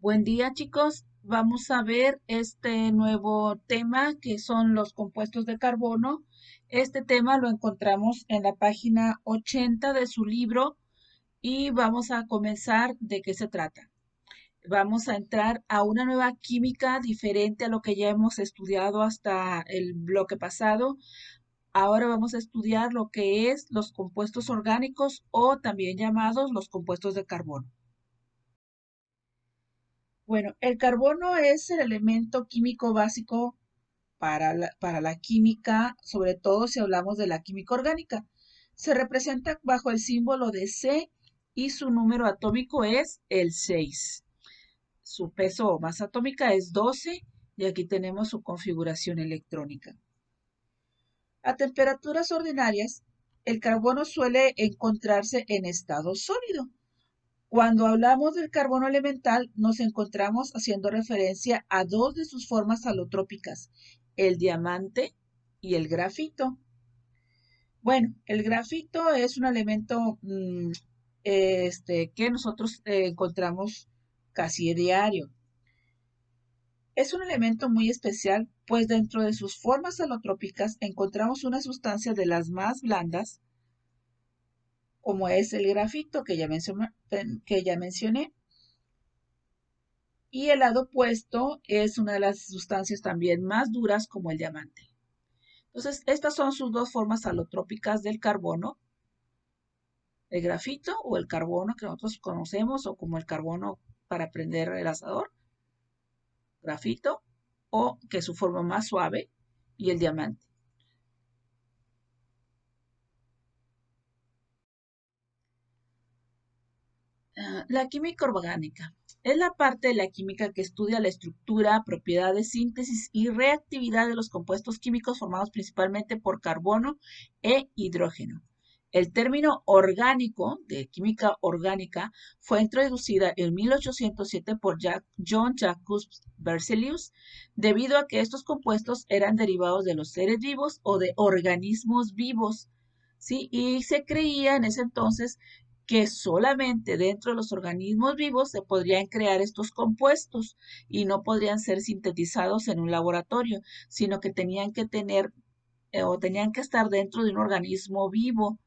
Buen día, chicos. Vamos a ver este nuevo tema que son los compuestos de carbono. Este tema lo encontramos en la página 80 de su libro y vamos a comenzar de qué se trata. Vamos a entrar a una nueva química diferente a lo que ya hemos estudiado hasta el bloque pasado. Ahora vamos a estudiar lo que es los compuestos orgánicos o también llamados los compuestos de carbono. Bueno, el carbono es el elemento químico básico para la química, sobre todo si hablamos de la química orgánica. Se representa bajo el símbolo de C y su número atómico es el 6. Su peso o masa atómica es 12 y aquí tenemos su configuración electrónica. A temperaturas ordinarias, el carbono suele encontrarse en estado sólido. Cuando hablamos del carbono elemental, nos encontramos haciendo referencia a dos de sus formas alotrópicas, el diamante y el grafito. Bueno, el grafito es un elemento que nosotros encontramos casi a diario. Es un elemento muy especial, pues dentro de sus formas alotrópicas encontramos una sustancia de las más blandas, como es el grafito que ya mencioné. Y el lado opuesto es una de las sustancias también más duras como el diamante. Entonces, estas son sus dos formas alotrópicas del carbono, el grafito o el carbono que nosotros conocemos o como el carbono para prender el asador, grafito, o que es su forma más suave, y el diamante. La química orgánica es la parte de la química que estudia la estructura, propiedades, síntesis y reactividad de los compuestos químicos formados principalmente por carbono e hidrógeno. El término orgánico, de química orgánica, fue introducida en 1807 por John Jacques Berzelius, debido a que estos compuestos eran derivados de los seres vivos o de organismos vivos, ¿sí? Y se creía en ese entonces que solamente dentro de los organismos vivos se podrían crear estos compuestos y no podrían ser sintetizados en un laboratorio, sino que tenían que tener o tenían que estar dentro de un organismo vivo,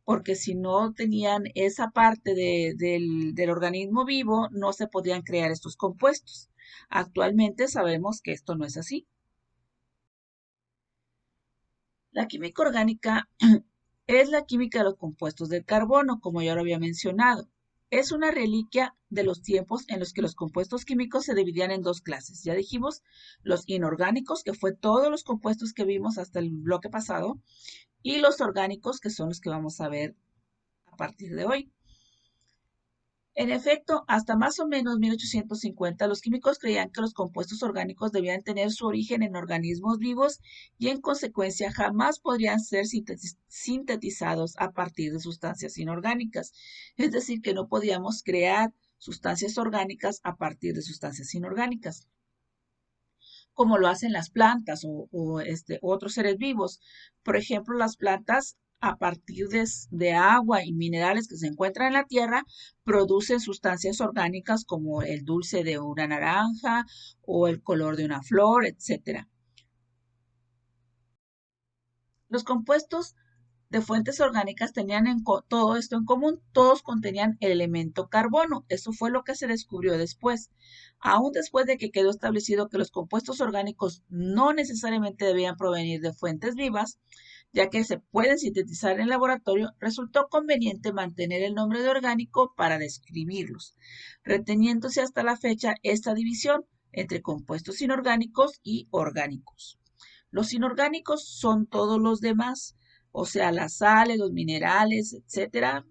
porque si no tenían esa parte del organismo vivo, no se podían crear estos compuestos. Actualmente sabemos que esto no es así. La química orgánica es la química de los compuestos del carbono, como ya lo había mencionado. Es una reliquia de los tiempos en los que los compuestos químicos se dividían en dos clases. Ya dijimos, los inorgánicos, que fue todos los compuestos que vimos hasta el bloque pasado, y los orgánicos, que son los que vamos a ver a partir de hoy. En efecto, hasta más o menos 1850, los químicos creían que los compuestos orgánicos debían tener su origen en organismos vivos y en consecuencia jamás podrían ser sintetizados a partir de sustancias inorgánicas. Es decir, que no podíamos crear sustancias orgánicas a partir de sustancias inorgánicas, como lo hacen las plantas o otros seres vivos. Por ejemplo, las plantas a partir de agua y minerales que se encuentran en la tierra, producen sustancias orgánicas como el dulce de una naranja o el color de una flor, etcétera. Los compuestos de fuentes orgánicas tenían todo esto en común, todos contenían el elemento carbono. Eso fue lo que se descubrió después. Aún después de que quedó establecido que los compuestos orgánicos no necesariamente debían provenir de fuentes vivas, ya que se pueden sintetizar en el laboratorio, resultó conveniente mantener el nombre de orgánico para describirlos, reteniéndose hasta la fecha esta división entre compuestos inorgánicos y orgánicos. Los inorgánicos son todos los demás, o sea, las sales, los minerales, etcétera.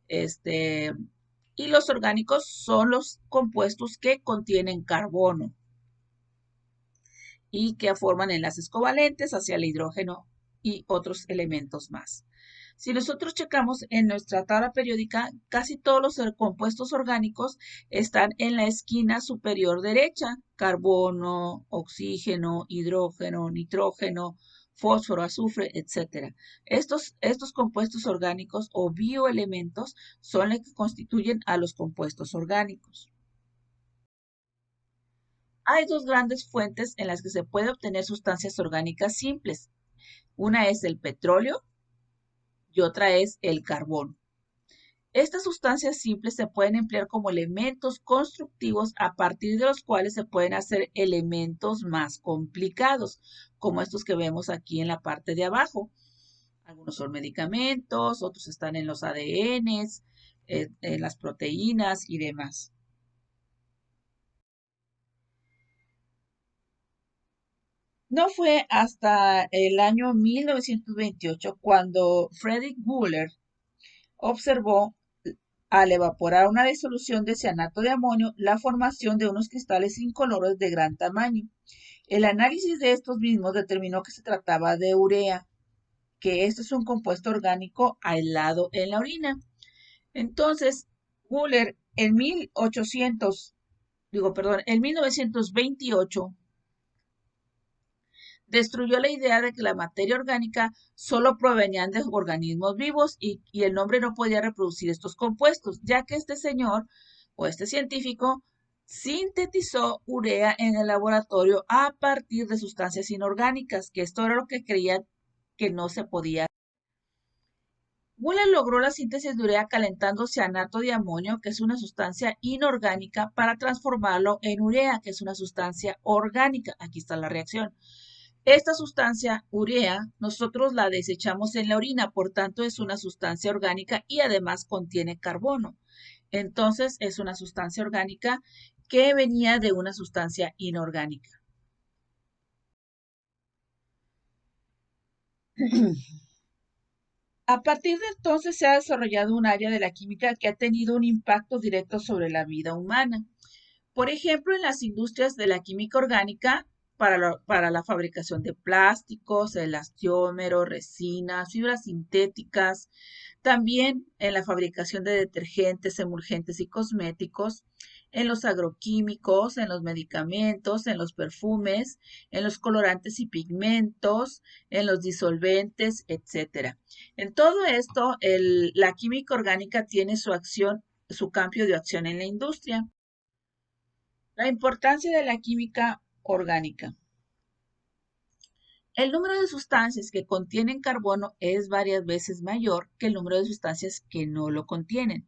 Este, y los orgánicos son los compuestos que contienen carbono y que forman enlaces covalentes hacia el hidrógeno y otros elementos más. Si nosotros checamos en nuestra tabla periódica, casi todos los compuestos orgánicos están en la esquina superior derecha: carbono, oxígeno, hidrógeno, nitrógeno, fósforo, azufre, etc. Estos compuestos orgánicos o bioelementos son los que constituyen a los compuestos orgánicos. Hay dos grandes fuentes en las que se puede obtener sustancias orgánicas simples. Una es el petróleo y otra es el carbón. Estas sustancias simples se pueden emplear como elementos constructivos a partir de los cuales se pueden hacer elementos más complicados, como estos que vemos aquí en la parte de abajo. Algunos son medicamentos, otros están en los ADNs, en las proteínas y demás. No fue hasta el año 1928 cuando Frederick Wöhler observó al evaporar una disolución de cianato de amonio la formación de unos cristales incoloros de gran tamaño. El análisis de estos mismos determinó que se trataba de urea, que esto es un compuesto orgánico aislado en la orina. Entonces, Wöhler en 1928 destruyó la idea de que la materia orgánica solo provenían de organismos vivos y el hombre no podía reproducir estos compuestos, ya que este señor o este científico sintetizó urea en el laboratorio a partir de sustancias inorgánicas, que esto era lo que creían que no se podía. Wöhler logró la síntesis de urea calentando cianato de amonio, que es una sustancia inorgánica, para transformarlo en urea, que es una sustancia orgánica. Aquí está la reacción. Esta sustancia, urea, nosotros la desechamos en la orina, por tanto es una sustancia orgánica y además contiene carbono. Entonces es una sustancia orgánica que venía de una sustancia inorgánica. A partir de entonces se ha desarrollado un área de la química que ha tenido un impacto directo sobre la vida humana. Por ejemplo, en las industrias de la química orgánica, para la fabricación de plásticos, elastómeros, resinas, fibras sintéticas, también en la fabricación de detergentes, emulgentes y cosméticos, en los agroquímicos, en los medicamentos, en los perfumes, en los colorantes y pigmentos, en los disolventes, etc. En todo esto, la química orgánica tiene su acción, su cambio de acción en la industria. La importancia de la química orgánica. El número de sustancias que contienen carbono es varias veces mayor que el número de sustancias que no lo contienen.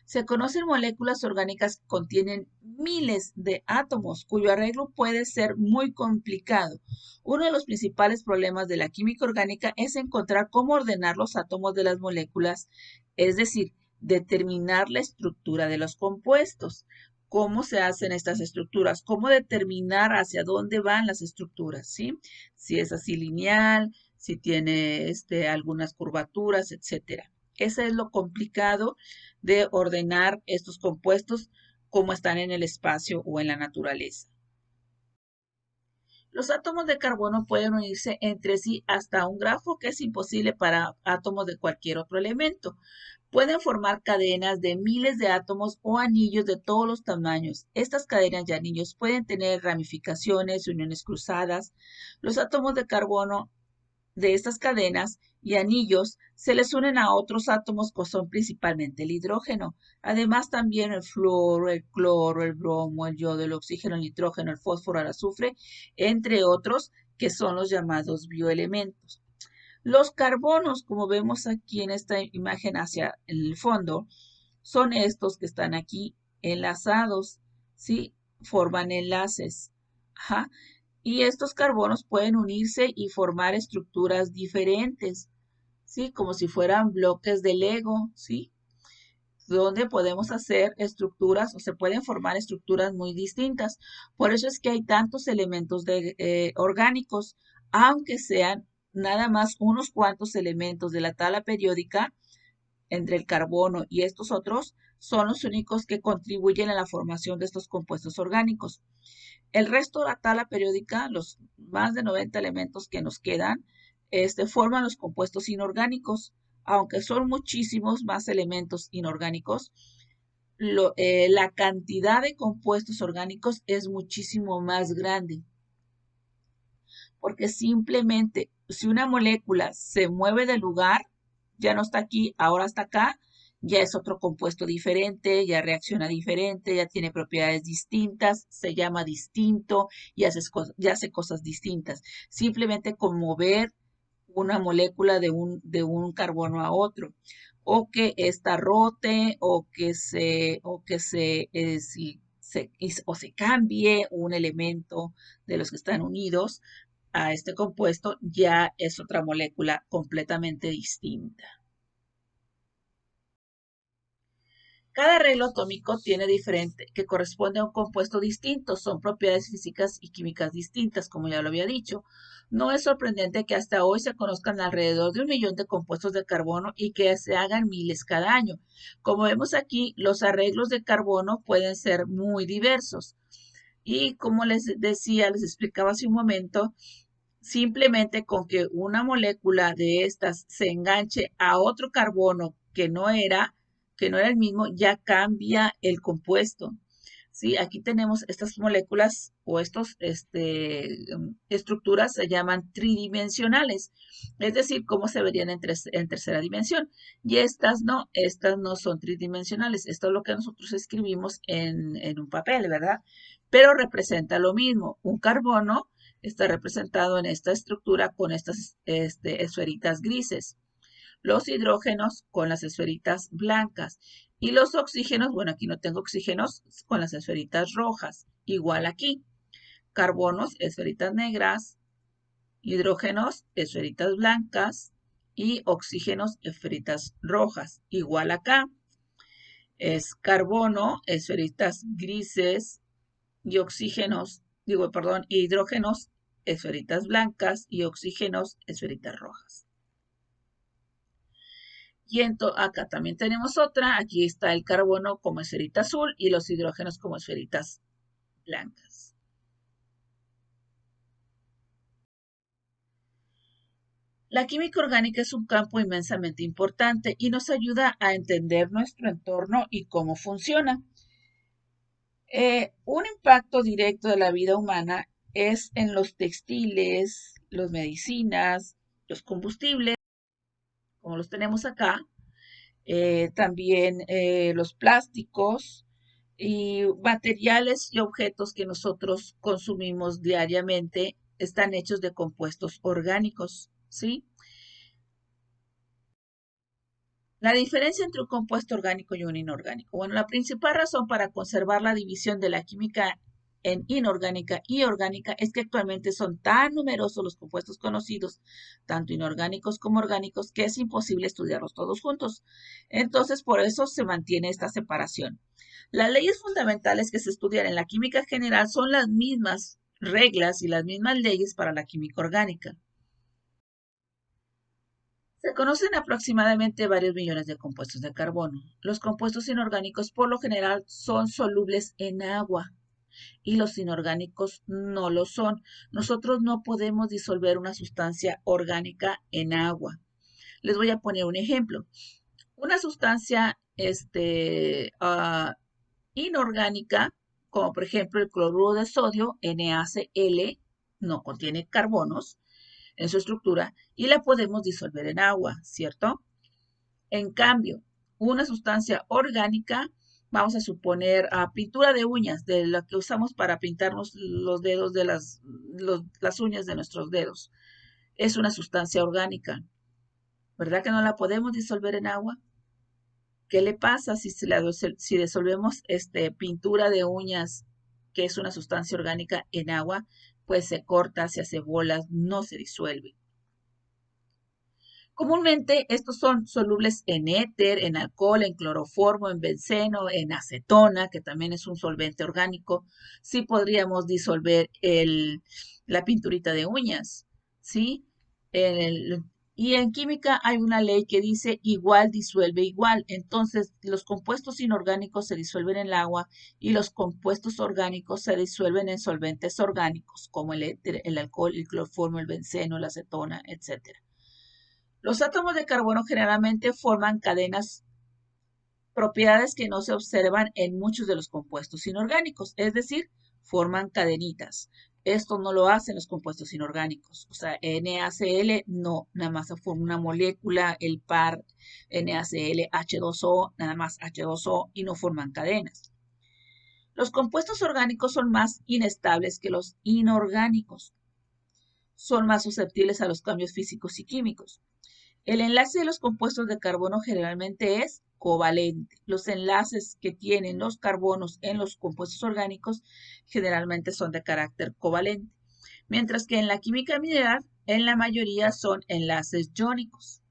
Se conocen moléculas orgánicas que contienen miles de átomos, cuyo arreglo puede ser muy complicado. Uno de los principales problemas de la química orgánica es encontrar cómo ordenar los átomos de las moléculas, es decir, determinar la estructura de los compuestos. ¿Cómo se hacen estas estructuras? ¿Cómo determinar hacia dónde van las estructuras? ¿Sí? Si es así lineal, si tiene algunas curvaturas, etcétera. Ese es lo complicado de ordenar estos compuestos como están en el espacio o en la naturaleza. Los átomos de carbono pueden unirse entre sí hasta un grafo que es imposible para átomos de cualquier otro elemento. Pueden formar cadenas de miles de átomos o anillos de todos los tamaños. Estas cadenas y anillos pueden tener ramificaciones, uniones cruzadas. Los átomos de carbono de estas cadenas y anillos se les unen a otros átomos que son principalmente el hidrógeno. Además también el fluoro, el cloro, el bromo, el yodo, el oxígeno, el nitrógeno, el fósforo, el azufre, entre otros que son los llamados bioelementos. Los carbonos, como vemos aquí en esta imagen hacia el fondo, son estos que están aquí enlazados, ¿sí? Forman enlaces. Ajá. Y estos carbonos pueden unirse y formar estructuras diferentes, ¿sí? Como si fueran bloques de Lego, ¿sí? Donde podemos hacer estructuras o se pueden formar estructuras muy distintas. Por eso es que hay tantos elementos orgánicos, aunque sean nada más unos cuantos elementos de la tabla periódica, entre el carbono y estos otros, son los únicos que contribuyen a la formación de estos compuestos orgánicos. El resto de la tabla periódica, los más de 90 elementos que nos quedan, forman los compuestos inorgánicos. Aunque son muchísimos más elementos inorgánicos, la cantidad de compuestos orgánicos es muchísimo más grande. Porque simplemente si una molécula se mueve de lugar, ya no está aquí, ahora está acá, ya es otro compuesto diferente, ya reacciona diferente, ya tiene propiedades distintas, se llama distinto ya hace cosas distintas. Simplemente con mover una molécula de un carbono a otro, o que ésta rote, o se cambie un elemento de los que están unidos a este compuesto, ya es otra molécula completamente distinta. Cada arreglo atómico tiene diferente, que corresponde a un compuesto distinto, son propiedades físicas y químicas distintas, como ya lo había dicho. No es sorprendente que hasta hoy se conozcan alrededor de 1 millón de compuestos de carbono y que se hagan miles cada año. Como vemos aquí, los arreglos de carbono pueden ser muy diversos. Y como les decía, les explicaba hace un momento, simplemente con que una molécula de estas se enganche a otro carbono que no era el mismo, ya cambia el compuesto. ¿Sí? Aquí tenemos estas moléculas o estos estructuras se llaman tridimensionales, es decir, cómo se verían en tercera dimensión. Y estas no son tridimensionales. Esto es lo que nosotros escribimos en un papel, ¿verdad? Pero representa lo mismo. Un carbono está representado en esta estructura con estas esferitas grises. Los hidrógenos con las esferitas blancas y los oxígenos, bueno, aquí no tengo oxígenos, con las esferitas rojas. Igual aquí, carbonos, esferitas negras, hidrógenos, esferitas blancas y oxígenos, esferitas rojas. Igual acá, es carbono, esferitas grises y hidrógenos, esferitas blancas y oxígenos, esferitas rojas. Y acá también tenemos otra. Aquí está el carbono como esferita azul y los hidrógenos como esferitas blancas. La química orgánica es un campo inmensamente importante y nos ayuda a entender nuestro entorno y cómo funciona. Un impacto directo de la vida humana es en los textiles, las medicinas, los combustibles, como los tenemos acá, también los plásticos y materiales y objetos que nosotros consumimos diariamente están hechos de compuestos orgánicos, ¿sí? La diferencia entre un compuesto orgánico y un inorgánico. Bueno, la principal razón para conservar la división de la química en inorgánica y orgánica es que actualmente son tan numerosos los compuestos conocidos, tanto inorgánicos como orgánicos, que es imposible estudiarlos todos juntos. Entonces, por eso se mantiene esta separación. Las leyes fundamentales que se estudian en la química general son las mismas reglas y las mismas leyes para la química orgánica. Se conocen aproximadamente varios millones de compuestos de carbono. Los compuestos inorgánicos por lo general son solubles en agua y los inorgánicos no lo son. Nosotros no podemos disolver una sustancia orgánica en agua. Les voy a poner un ejemplo. Una sustancia inorgánica, como por ejemplo el cloruro de sodio, NaCl, no contiene carbonos en su estructura y la podemos disolver en agua, ¿cierto? En cambio, una sustancia orgánica, vamos a suponer pintura de uñas, de la que usamos para pintarnos los dedos de las uñas de nuestros dedos, es una sustancia orgánica, ¿verdad que no la podemos disolver en agua? ¿Qué le pasa si disolvemos pintura de uñas, que es una sustancia orgánica, en agua? Pues se corta, se hace bolas, no se disuelve. Comúnmente estos son solubles en éter, en alcohol, en cloroformo, en benceno, en acetona, que también es un solvente orgánico. Sí podríamos disolver la pinturita de uñas, ¿sí? Y en química hay una ley que dice igual disuelve igual. Entonces, los compuestos inorgánicos se disuelven en el agua y los compuestos orgánicos se disuelven en solventes orgánicos, como el éter, el alcohol, el cloroformo, el benceno, la acetona, etc. Los átomos de carbono generalmente forman cadenas, propiedades que no se observan en muchos de los compuestos inorgánicos, es decir, forman cadenitas. Esto no lo hacen los compuestos inorgánicos. O sea, NaCl no, nada más se forma una molécula, el par NaCl H2O, nada más H2O y no forman cadenas. Los compuestos orgánicos son más inestables que los inorgánicos. Son más susceptibles a los cambios físicos y químicos. El enlace de los compuestos de carbono generalmente es covalente. Los enlaces que tienen los carbonos en los compuestos orgánicos generalmente son de carácter covalente, mientras que en la química mineral, en la mayoría son enlaces iónicos.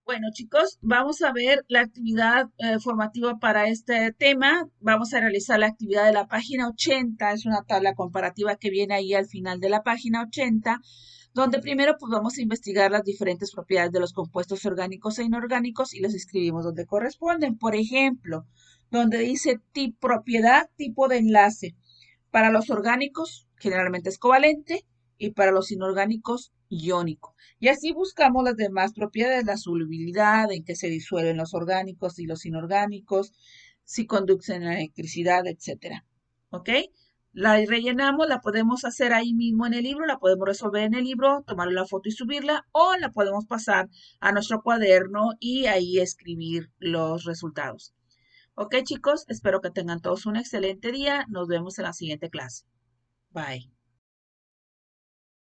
Bueno, chicos, vamos a ver la actividad formativa para este tema. Vamos a realizar la actividad de la página 80. Es una tabla comparativa que viene ahí al final de la página 80, donde primero pues vamos a investigar las diferentes propiedades de los compuestos orgánicos e inorgánicos y los escribimos donde corresponden. Por ejemplo, donde dice propiedad, tipo de enlace. Para los orgánicos generalmente es covalente y para los inorgánicos iónico. Y así buscamos las demás propiedades, la solubilidad, en que se disuelven los orgánicos y los inorgánicos, si conducen la electricidad, etcétera. ¿Ok? La rellenamos, la podemos hacer ahí mismo en el libro, la podemos resolver en el libro, tomarle la foto y subirla, o la podemos pasar a nuestro cuaderno y ahí escribir los resultados. Ok, chicos, espero que tengan todos un excelente día. Nos vemos en la siguiente clase. Bye.